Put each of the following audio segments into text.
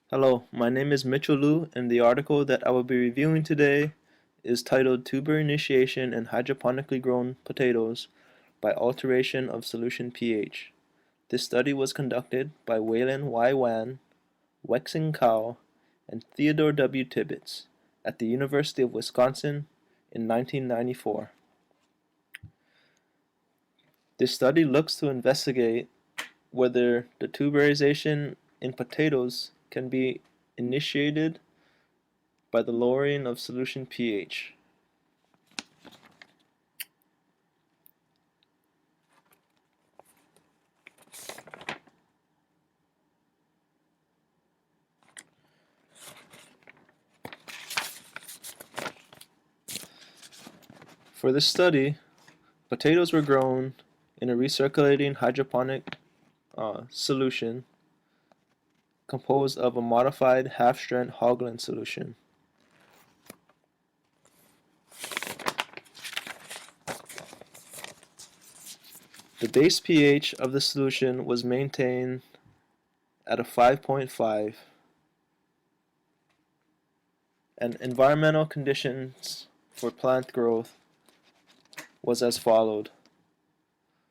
Hello, my name is Mitchell Liu, and the article that I will be reviewing today is titled Tuber Initiation in Hydroponically Grown Potatoes by Alteration of Solution pH. This study was conducted by Waylon Y. Wan, Wexing Cao, and Theodore W. Tibbets at the University of Wisconsin in 1994. This study looks to investigate whether the tuberization in potatoes can be initiated by the lowering of solution pH. For this study, potatoes were grown in a recirculating hydroponic solution composed of a modified half-strength Hogland solution. The base pH of the solution was maintained at a 5.5, and environmental conditions for plant growth was as followed: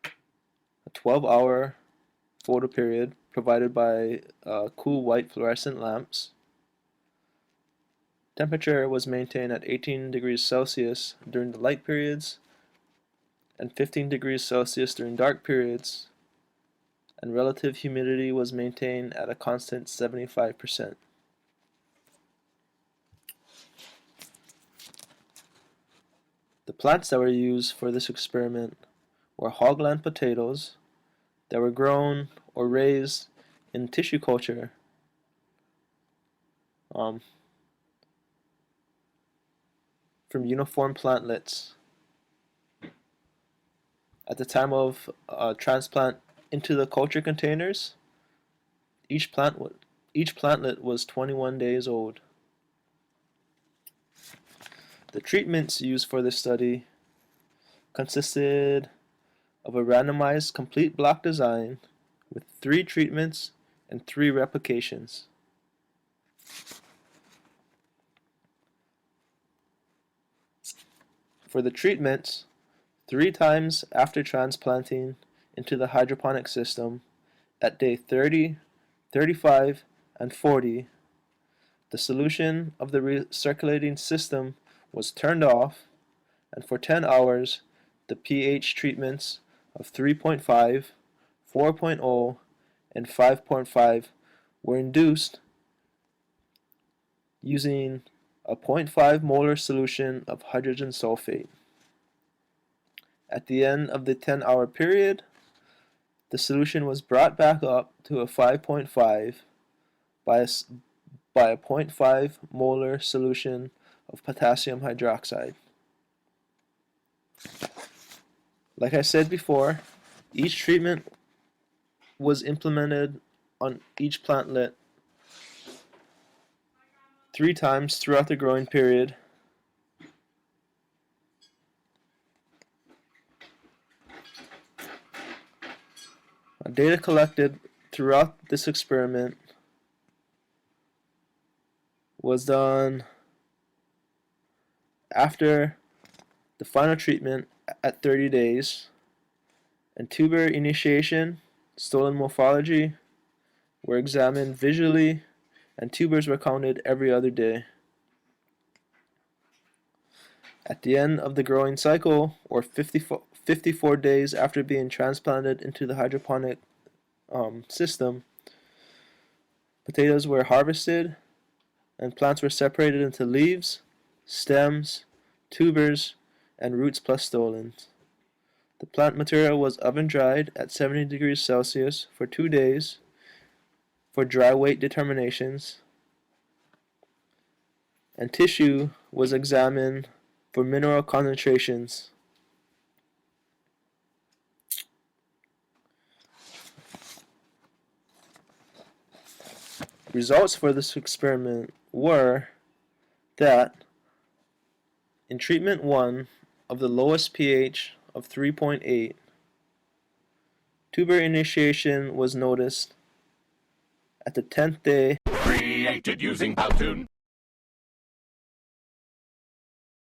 a 12-hour photo period provided by cool white fluorescent lamps. Temperature was maintained at 18 degrees Celsius during the light periods and 15 degrees Celsius during dark periods, and relative humidity was maintained at a constant 75%. The plants that were used for this experiment were hogland potatoes that were grown or raised in tissue culture from uniform plantlets. At the time of transplant into the culture containers, each plantlet was 21 days old. The treatments used for this study consisted of a randomized complete block design with 3 treatments and 3 replications. For the treatments, 3 times after transplanting into the hydroponic system at day 30, 35, and 40, the solution of the recirculating system was turned off, and for 10 hours the pH treatments of 3.5, 4.0, and 5.5 were induced using a 0.5 molar solution of hydrogen sulfate. At the end of the 10-hour period, the solution was brought back up to a 5.5 by a 0.5 molar solution of potassium hydroxide. Like I said before, each treatment was implemented on each plantlet 3 times throughout the growing period. Data collected throughout this experiment was done after the final treatment at 30 days, and tuber initiation, stolen morphology were examined visually, and tubers were counted every other day. At the end of the growing cycle, or 54 days after being transplanted into the hydroponic system, potatoes were harvested and plants were separated into leaves, stems, tubers, and roots plus stolons. The plant material was oven dried at 70 degrees Celsius for 2 days for dry weight determinations, and tissue was examined for mineral concentrations. Results for this experiment were that in treatment 1 of the lowest pH of 3.8, tuber initiation was noticed at the 10th day Created using Powtoon.